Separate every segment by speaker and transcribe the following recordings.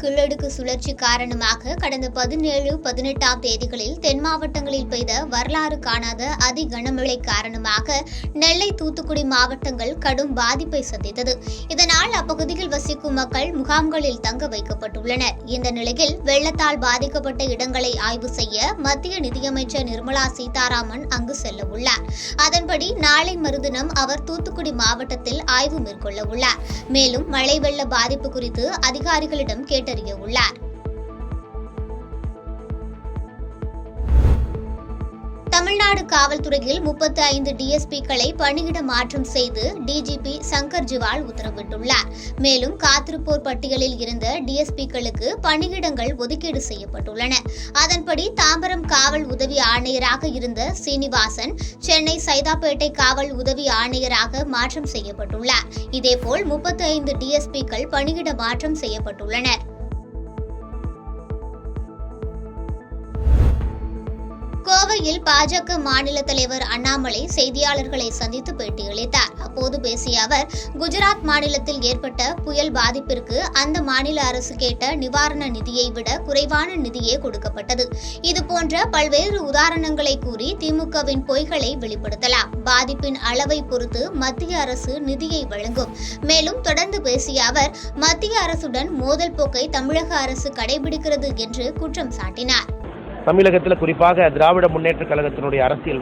Speaker 1: கீழடுக்கு சுழற்சி காரணமாக கடந்த 17, 18ஆம் தேதிகளில் தென் மாவட்டங்களில் பெய்த வரலாறு காணாத அதி கனமழை காரணமாக நெல்லை, தூத்துக்குடி மாவட்டங்கள் கடும் பாதிப்பை சந்தித்தது. இதனால் அப்பகுதியில் வசிக்கும் மக்கள் முகாம்களில் தங்க வைக்கப்பட்டுள்ளனர். இந்த நிலையில் வெள்ளத்தால் பாதிக்கப்பட்ட இடங்களை ஆய்வு செய்ய மத்திய நிதியமைச்சர் நிர்மலா சீதாராமன் அங்கு செல்ல உள்ளார். அதன்படி நாளை மறுதினம் அவர் தூத்துக்குடி மாவட்டத்தில் ஆய்வு மேற்கொள்ள உள்ளார். மேலும் மழை வெள்ள பாதிப்பு குறித்து அதிகாரிகளிடம் கேட்டறிய உள்ளார். தமிழ்நாடு காவல்துறையில் 35 டிஎஸ்பிக்களை பணியிட மாற்றம் செய்து டிஜிபி சங்கர் ஜிவால் உத்தரவிட்டுள்ளார். மேலும் காத்திருப்போர் பட்டியலில் இருந்த டிஎஸ்பிக்களுக்கு பணியிடங்கள் ஒதுக்கீடு செய்யப்பட்டுள்ளன. அதன்படி தாம்பரம் காவல் உதவி ஆணையராக இருந்த சீனிவாசன் சென்னை சைதாப்பேட்டை காவல் உதவி ஆணையராக மாற்றம் செய்யப்பட்டுள்ளார். இதேபோல் 35 டிஎஸ்பிக்கள் பணியிட மாற்றம் செய்யப்பட்டுள்ளனர். கோவையில் பாஜக மாநில தலைவர் அண்ணாமலை செய்தியாளர்களை சந்தித்து பேட்டியளித்தார். அப்போது பேசிய அவர், குஜராத் மாநிலத்தில் ஏற்பட்ட புயல் பாதிப்பிற்கு அந்த மாநில அரசு கேட்ட நிவாரண நிதியை விட குறைவான நிதியே கொடுக்கப்பட்டது. இதுபோன்ற பல்வேறு உதாரணங்களை கூறி திமுகவின் பொய்களை வெளிப்படுத்தலாம். பாதிப்பின் அளவை பொறுத்து மத்திய அரசு நிதியை வழங்கும். மேலும் தொடர்ந்து பேசிய அவர், மத்திய அரசுடன் மோதல் போக்கை தமிழக அரசு கடைபிடிக்கிறது என்று குற்றம் சாட்டினார்.
Speaker 2: தமிழகத்தில் குறிப்பாக திராவிட முன்னேற்ற கழகத்தினுடைய அரசியல்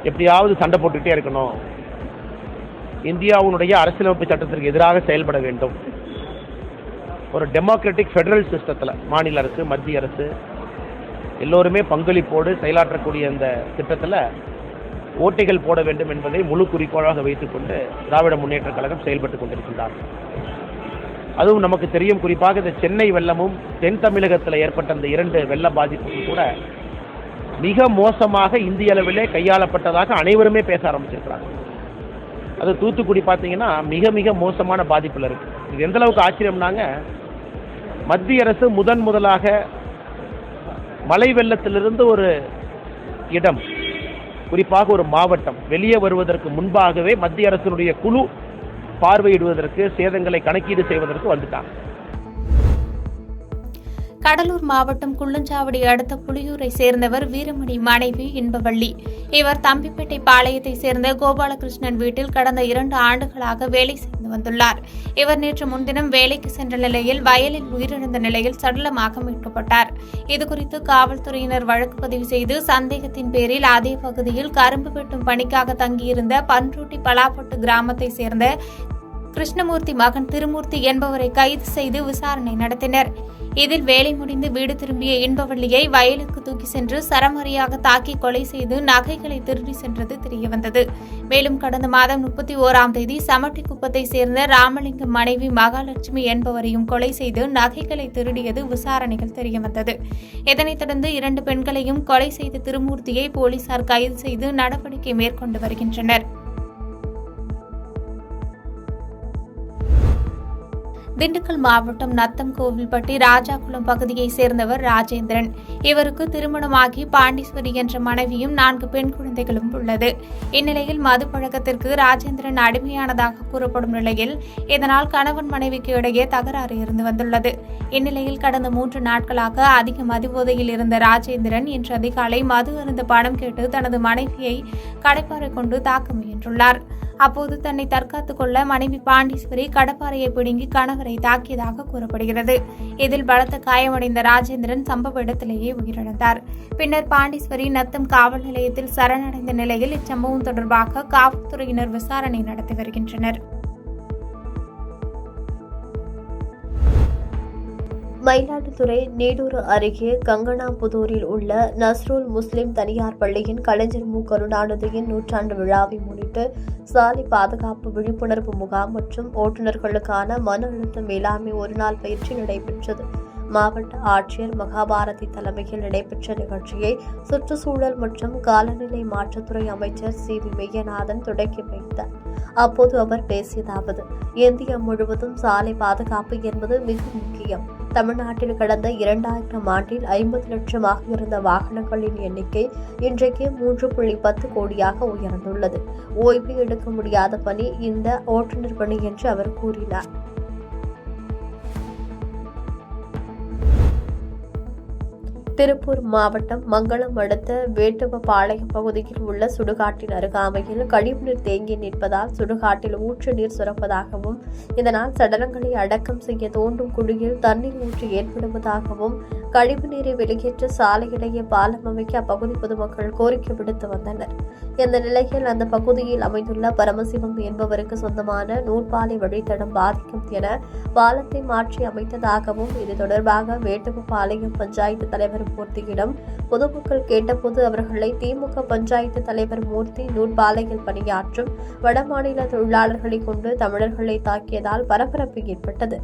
Speaker 2: எப்படியாவது சண்டை போட்டுக்கிட்டே இருக்கணும், இந்தியாவுடைய அரசியலமைப்பு சட்டத்திற்கு எதிராக செயல்பட வேண்டும், ஒரு டெமோக்ராட்டிக் ஃபெடரல் சிஸ்டத்தில் மாநில அரசு மத்திய அரசு எல்லோருமே பங்களிப்போடு செயலாற்றக்கூடிய இந்த திட்டத்தில் ஓட்டைகள் போட வேண்டும் என்பதை முழு குறிக்கோளாக வைத்துக்கொண்டு திராவிட முன்னேற்ற கழகம் செயல்பட்டு கொண்டிருக்கின்றார். அதுவும் நமக்கு தெரியும், குறிப்பாக இந்த சென்னை வெள்ளமும் தென் தமிழகத்தில் ஏற்பட்ட அந்த 2 வெள்ள பாதிப்பும் கூட மிக மோசமாக இந்திய அளவிலே கையாளப்பட்டதாக அனைவருமே பேச ஆரம்பிச்சிருக்கிறாங்க. அது தூத்துக்குடி பார்த்தீங்கன்னா மிக மிக மோசமான பாதிப்பில் இருக்கு. இது எந்த அளவுக்கு ஆச்சரியம்னாங்க, மத்திய அரசு முதலாக மழை வெள்ளத்திலிருந்து ஒரு இடம், குறிப்பாக ஒரு மாவட்டம் வெளியே வருவதற்கு முன்பாகவே மத்திய அரசினுடைய குழு பார்வையிடுவதற்கு, சேதங்களை கணக்கீடு செய்வதற்கு வந்துட்டாங்க.
Speaker 3: கடலூர் மாவட்டம் குள்ளஞ்சாவடி அடுத்த புலியூரை சேர்ந்தவர் வீரமணி மனைவி இன்பவள்ளி. இவர் தம்பிப்பேட்டை பாளையத்தை சேர்ந்த கோபாலகிருஷ்ணன் வீட்டில் கடந்த 2 ஆண்டுகளாக வேலை செய்து வந்துள்ளார். இவர் நேற்று முன்தினம் வேலைக்கு சென்ற நிலையில் வயலில் உயிரிழந்த நிலையில் சடலமாக மீட்கப்பட்டார். இதுகுறித்து காவல்துறையினர் வழக்கு பதிவு செய்து சந்தேகத்தின் பேரில் அதே பகுதியில் கரும்பு வெட்டும் பணிக்காக தங்கியிருந்த பன்ருட்டி பலாப்பட்டு கிராமத்தை சேர்ந்த கிருஷ்ணமூர்த்தி மகன் திருமூர்த்தி என்பவரை கைது செய்து விசாரணை நடத்தினர். இதில் வேலை முடிந்து வீடு திரும்பிய இன்பவள்ளியை வயலுக்கு தூக்கி சென்று சரமாரியாக தாக்கி கொலை செய்து நகைகளை திருடி சென்றது தெரியவந்தது. மேலும் கடந்த மாதம் 31ஆம் தேதி சமட்டிக்குப்பத்தை சேர்ந்த ராமலிங்கம் மனைவி மகாலட்சுமி என்பவரையும் கொலை செய்து நகைகளை திருடியது விசாரணைகள் தெரியவந்தது. இதனைத் தொடர்ந்து 2 பெண்களையும் கொலை செய்த திருமூர்த்தியை போலீசார் கைது செய்து நடவடிக்கை மேற்கொண்டு வருகின்றனர். திண்டுக்கல் மாவட்டம் நத்தம் கோவில்பட்டி ராஜாகுளம் பகுதியைச் சேர்ந்தவர் ராஜேந்திரன். இவருக்கு திருமணமாகி பாண்டீஸ்வரி என்ற மனைவியும் 4 பெண் குழந்தைகளும் உள்ளது. இந்நிலையில் மது பழக்கத்திற்கு ராஜேந்திரன் அடிமையானதாக கூறப்படும் நிலையில் இதனால் கணவன் மனைவிக்கு இடையே தகராறு இருந்து வந்துள்ளது. இந்நிலையில் கடந்த 3 நாட்களாக அதிக மதுபோதையில் இருந்த ராஜேந்திரன் இன்று அதிகாலை மது அருந்த பணம் கேட்டு தனது மனைவியை கடப்பாரை கொண்டு தாக்க முயன்றுள்ளார். அப்போது தன்னை தற்காத்துக் கொள்ள மனைவி பாண்டீஸ்வரி கடப்பாறையை பிடுங்கி கணவரை தாக்கியதாக கூறப்படுகிறது. இதில் பலத்த காயமடைந்த ராஜேந்திரன் சம்பவ இடத்திலேயே உயிரிழந்தார். பின்னர் பாண்டீஸ்வரி நத்தம் காவல் நிலையத்தில் சரணடைந்த நிலையில் இச்சம்பவம் தொடர்பாக காவல்துறையினர் விசாரணை நடத்தி வருகின்றனர்.
Speaker 4: மயிலாடுதுறை நீடூர் அருகே கங்கனாபுதூரில் உள்ள நஸ்ருல் முஸ்லிம் தனியார் பள்ளியின் கலைஞர் மு. கருணாநிதியின் 100ஆண்டு விழாவை முன்னிட்டு சாலை பாதுகாப்பு விழிப்புணர்வு முகாம் மற்றும் ஓட்டுநர்களுக்கான மன அழுத்த மேலாண்மை ஒருநாள் பயிற்சி நடைபெற்றது. மாவட்ட ஆட்சியர் மகாபாரதி தலைமையில் நடைபெற்ற நிகழ்ச்சியை சுற்றுச்சூழல் மற்றும் காலநிலை மாற்றத்துறை அமைச்சர் சி. வி. மெய்யநாதன் தொடங்கி வைத்தார். அப்போது அவர் பேசியதாவது, இந்தியா முழுவதும் சாலை பாதுகாப்பு என்பது மிக முக்கியம். தமிழ்நாட்டில் கடந்த 2000 ஆண்டில் 50 லட்சமாக இருந்த வாகனங்களின் எண்ணிக்கை இன்றைக்கு 3.10 கோடியாக உயர்ந்துள்ளது. ஓய்வு எடுக்க முடியாத பணி இந்த ஓட்டுநர் பணி என்று அவர் கூறினார். திருப்பூர் மாவட்டம் மங்களம் அடுத்த வேட்டுவபாளையம் பகுதியில் உள்ள சுடுகாட்டின் அருகாமையில் கழிவுநீர் தேங்கி நிற்பதால் சுடுகாட்டில் ஊற்று நீர் சுரப்பதாகவும் இதனால் சடலங்களை அடக்கம் செய்ய தோண்டும் குழியில் தண்ணீர் ஊற்று ஏற்படுவதாகவும் கழிவுநீரை வெளியேற்ற சாலையிடையே பாலம் அமைக்க அப்பகுதி பொதுமக்கள் கோரிக்கை விடுத்து வந்தனர். இந்த நிலையில் அந்த பகுதியில் அமைந்துள்ள பரமசிவம் என்பவருக்கு சொந்தமான நூற்பாலை வழித்தடம் பாதிக்கும் என பாலத்தை மாற்றி அமைத்ததாகவும் இது தொடர்பாக வேட்டுவபாளையம் பஞ்சாயத்து தலைவர் மூர்த்தியிடம் பொதுமக்கள் கேட்டபோது அவர்களை திமுக பஞ்சாயத்து தலைவர் மூர்த்தி நூற்பாலையில் பணியாற்றும் வடமாநில தொழிலாளர்களை கொண்டு தமிழர்களை தாக்கியதால் பரபரப்பு ஏற்பட்டது.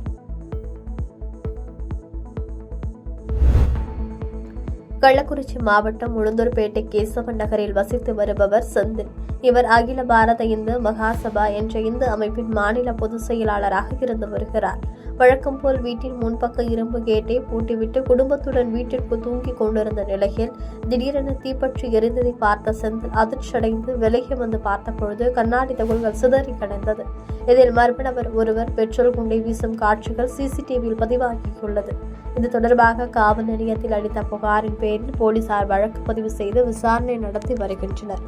Speaker 4: கள்ளக்குறிச்சி மாவட்டம் உளுந்தூர்பேட்டை கேசவன் நகரில் வசித்து வருபவர் செந்தில். இவர் அகில பாரத இந்து மகாசபா என்ற இந்து அமைப்பின் மாநில பொதுச் செயலாளராக இருந்து வருகிறார். வழக்கம் போல் வீட்டின் முன்பக்க இரும்பு கேட்டை பூட்டிவிட்டு குடும்பத்துடன் வீட்டிற்கு தூங்கிக் கொண்டிருந்த நிலையில் திடீரென தீப்பற்றி எரிந்ததை பார்த்த செந்தில் அதிர்ச்சியடைந்து விலகி வந்து பார்த்தபொழுது கண்ணாடி தகவல்கள் சிதறி கிடந்தது. இதில் மர்ம நபர் ஒருவர் பெட்ரோல் குண்டை வீசும் காட்சிகள் சிசிடிவியில் பதிவாகியுள்ளது. இது தொடர்பாக காவல் நிலையத்தில் அளித்த புகாரின் பேரில் போலீசார் வழக்கு பதிவு செய்து விசாரணை நடத்தி வருகின்றனர்.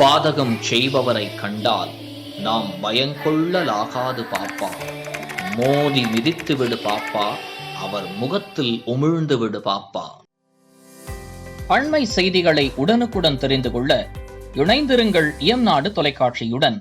Speaker 5: பாதகம் செய்பவரை கண்டால் நாம் பயங்கொள்ளலாகாது பாப்பா, மோதி மிதித்து விடு பாப்பா, அவர் முகத்தில் உமிழ்ந்து விடு பாப்பா. அண்மை செய்திகளை உடனுக்குடன் தெரிந்து கொள்ள இணைந்திருங்கள் இயம்நாடு தொலைக்காட்சியுடன்.